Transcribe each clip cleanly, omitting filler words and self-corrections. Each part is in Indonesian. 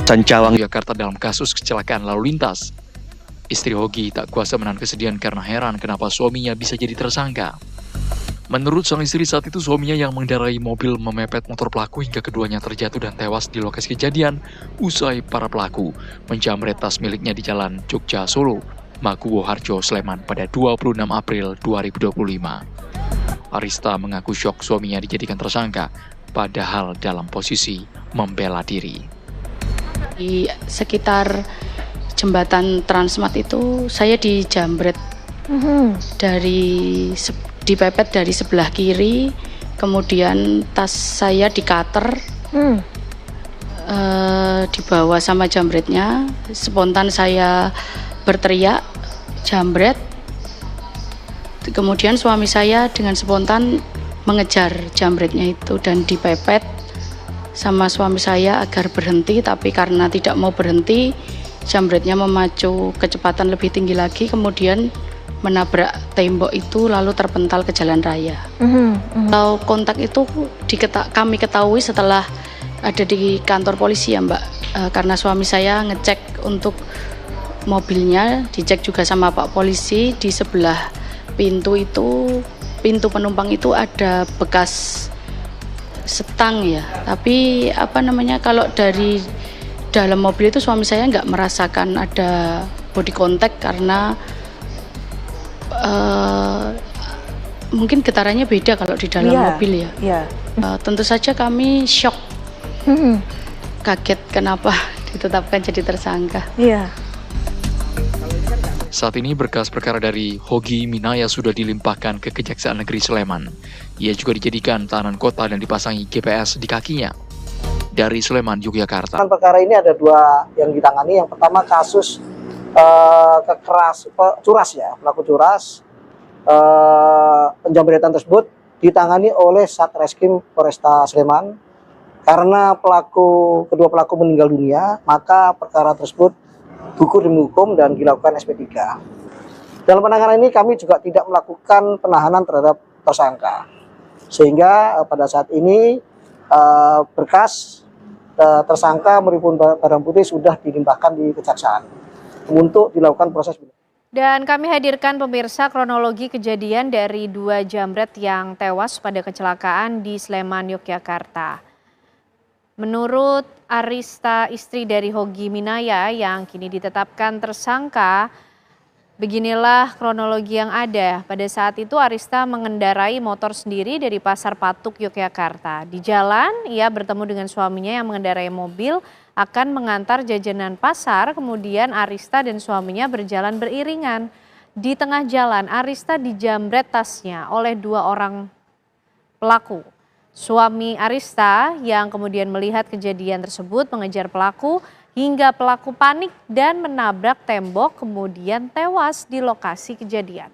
Cancawang, Jakarta dalam kasus kecelakaan lalu lintas. Istri Hogi tak kuasa menahan kesedihan karena heran kenapa suaminya bisa jadi tersangka. Menurut sang istri, saat itu suaminya yang mengendarai mobil memepet motor pelaku hingga keduanya terjatuh dan tewas di lokasi kejadian usai para pelaku menjamret tas miliknya di Jalan Jogja Solo, Maguwo Harjo, Sleman pada 26 April 2025. Arista mengaku syok suaminya dijadikan tersangka, padahal dalam posisi membela diri. Di sekitar jembatan Transmart itu saya dijamret dipepet dari sebelah kiri, kemudian tas saya dikater, dibawa sama jambretnya. Spontan saya berteriak jambret, kemudian suami saya dengan spontan mengejar jambretnya itu dan dipepet sama suami saya agar berhenti, tapi karena tidak mau berhenti, jambretnya memacu kecepatan lebih tinggi lagi, kemudian menabrak tembok itu lalu terpental ke jalan raya. Kalau kontak itu kami ketahui setelah ada di kantor polisi ya Mbak, karena suami saya ngecek untuk mobilnya, dicek juga sama Pak Polisi, di sebelah pintu penumpang itu ada bekas setang ya, tapi kalau dari dalam mobil itu suami saya nggak merasakan ada body contact karena mungkin getarannya beda kalau di dalam mobil ya. Tentu saja kami shock, kaget kenapa ditetapkan jadi tersangka. Saat ini berkas perkara dari Hogi Minaya sudah dilimpahkan ke Kejaksaan Negeri Sleman. Ia juga dijadikan tahanan kota dan dipasangi GPS di kakinya. Dari Sleman, Yogyakarta. Perkara ini ada dua yang ditangani. Yang pertama kasus pelaku curas. Penjambretan tersebut ditangani oleh Satreskrim Polresta Sleman. Karena kedua pelaku meninggal dunia, maka perkara tersebut gugur demi hukum dan dilakukan SP3. Dalam penanganan ini kami juga tidak melakukan penahanan terhadap tersangka. Sehingga pada saat ini berkas tersangka maupun barang bukti sudah dilimpahkan di Kejaksaan untuk dilakukan proses. Dan kami hadirkan pemirsa kronologi kejadian dari dua jambret yang tewas pada kecelakaan di Sleman, Yogyakarta. Menurut Arista, istri dari Hogi Minaya yang kini ditetapkan tersangka, beginilah kronologi yang ada. Pada saat itu Arista mengendarai motor sendiri dari Pasar Patuk, Yogyakarta. Di jalan ia bertemu dengan suaminya yang mengendarai mobil akan mengantar jajanan pasar, kemudian Arista dan suaminya berjalan beriringan. Di tengah jalan Arista dijambret tasnya oleh dua orang pelaku. Suami Arista yang kemudian melihat kejadian tersebut mengejar pelaku hingga pelaku panik dan menabrak tembok kemudian tewas di lokasi kejadian.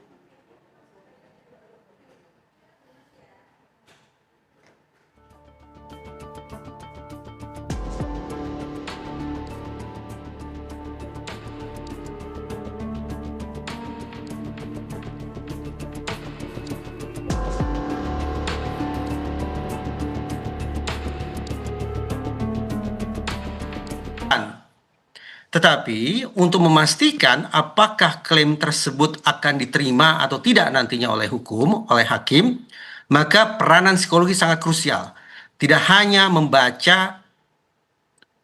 Tetapi untuk memastikan apakah klaim tersebut akan diterima atau tidak nantinya oleh hukum, oleh hakim, maka peranan psikologi sangat krusial. Tidak hanya membaca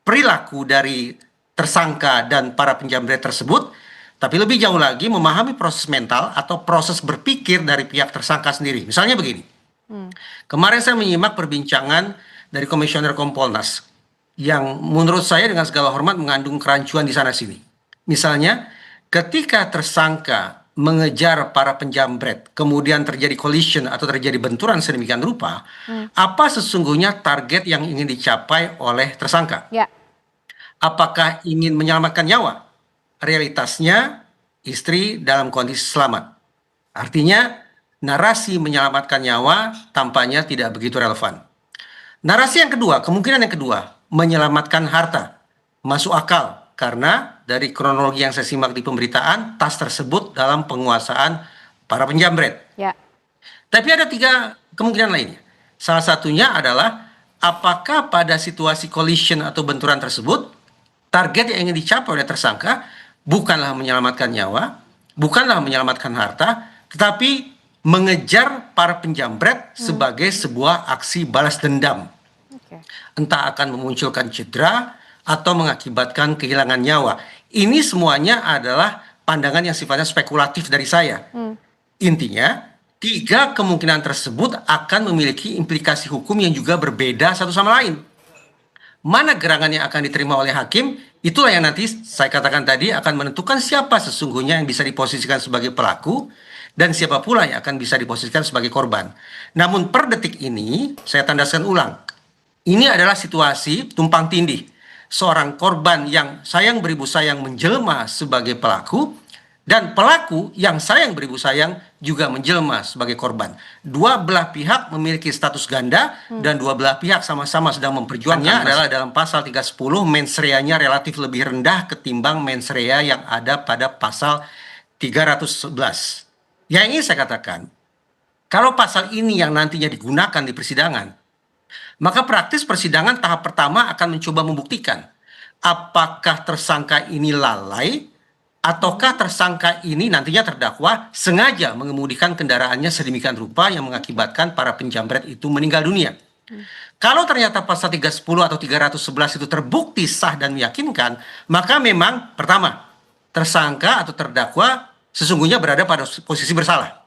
perilaku dari tersangka dan para penjambret tersebut, tapi lebih jauh lagi memahami proses mental atau proses berpikir dari pihak tersangka sendiri. Misalnya begini, kemarin saya menyimak perbincangan dari Komisioner Kompolnas yang menurut saya dengan segala hormat mengandung kerancuan di sana-sini. Misalnya, ketika tersangka mengejar para penjambret, kemudian terjadi collision atau terjadi benturan sedemikian rupa, apa sesungguhnya target yang ingin dicapai oleh tersangka? Apakah ingin menyelamatkan nyawa? Realitasnya, istri dalam kondisi selamat. Artinya, narasi menyelamatkan nyawa tampaknya tidak begitu relevan. Narasi yang kedua, kemungkinan yang kedua, menyelamatkan harta, masuk akal karena dari kronologi yang saya simak di pemberitaan, tas tersebut dalam penguasaan para penjambret. Tapi ada tiga kemungkinan lainnya. Salah satunya adalah apakah pada situasi collision atau benturan tersebut target yang ingin dicapai oleh tersangka bukanlah menyelamatkan nyawa, bukanlah menyelamatkan harta, tetapi mengejar para penjamret sebagai sebuah aksi balas dendam. Entah akan memunculkan cedera atau mengakibatkan kehilangan nyawa. Ini semuanya adalah pandangan yang sifatnya spekulatif dari saya. Intinya, 3 kemungkinan tersebut akan memiliki implikasi hukum yang juga berbeda satu sama lain. Mana gerangan yang akan diterima oleh hakim, itulah yang nanti saya katakan tadi akan menentukan siapa sesungguhnya yang bisa diposisikan sebagai pelaku dan siapa pula yang akan bisa diposisikan sebagai korban. Namun per detik ini, saya tandaskan ulang, ini adalah situasi tumpang tindih. Seorang korban yang sayang beribu sayang menjelma sebagai pelaku, dan pelaku yang sayang beribu sayang juga menjelma sebagai korban. Dua belah pihak memiliki status ganda dan dua belah pihak sama-sama sedang memperjuangkannya adalah dalam pasal 310 mens rea-nya relatif lebih rendah ketimbang mens rea yang ada pada pasal 311. Yang ingin saya katakan, kalau pasal ini yang nantinya digunakan di persidangan, maka praktis persidangan tahap pertama akan mencoba membuktikan apakah tersangka ini lalai ataukah tersangka ini nantinya terdakwa sengaja mengemudikan kendaraannya sedemikian rupa yang mengakibatkan para penjamret itu meninggal dunia. Kalau ternyata pasal 310 atau 311 itu terbukti sah dan meyakinkan, maka memang pertama, tersangka atau terdakwa sesungguhnya berada pada posisi bersalah.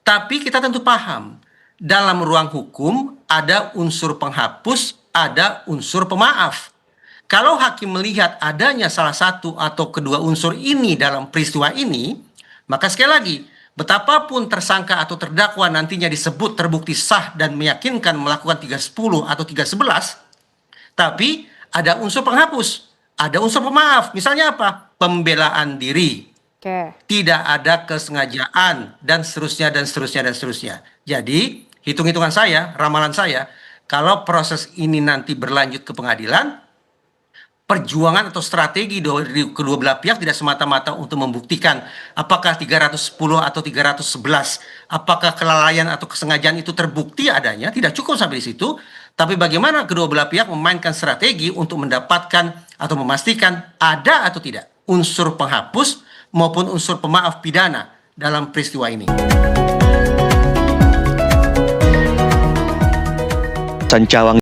Tapi kita tentu paham, dalam ruang hukum ada unsur penghapus, ada unsur pemaaf. Kalau hakim melihat adanya salah satu atau kedua unsur ini dalam peristiwa ini, maka sekali lagi, betapapun tersangka atau terdakwa nantinya disebut terbukti sah dan meyakinkan melakukan 310 atau 311, tapi ada unsur penghapus, ada unsur pemaaf. Misalnya apa? Pembelaan diri. Tidak ada kesengajaan dan seterusnya dan seterusnya dan seterusnya. Jadi hitung-hitungan saya, ramalan saya, kalau proses ini nanti berlanjut ke pengadilan, perjuangan atau strategi dari kedua belah pihak tidak semata-mata untuk membuktikan apakah 310 atau 311, apakah kelalaian atau kesengajaan itu terbukti adanya, tidak cukup sampai di situ, tapi bagaimana kedua belah pihak memainkan strategi untuk mendapatkan atau memastikan ada atau tidak unsur penghapus maupun unsur pemaaf pidana dalam peristiwa ini. Sancawang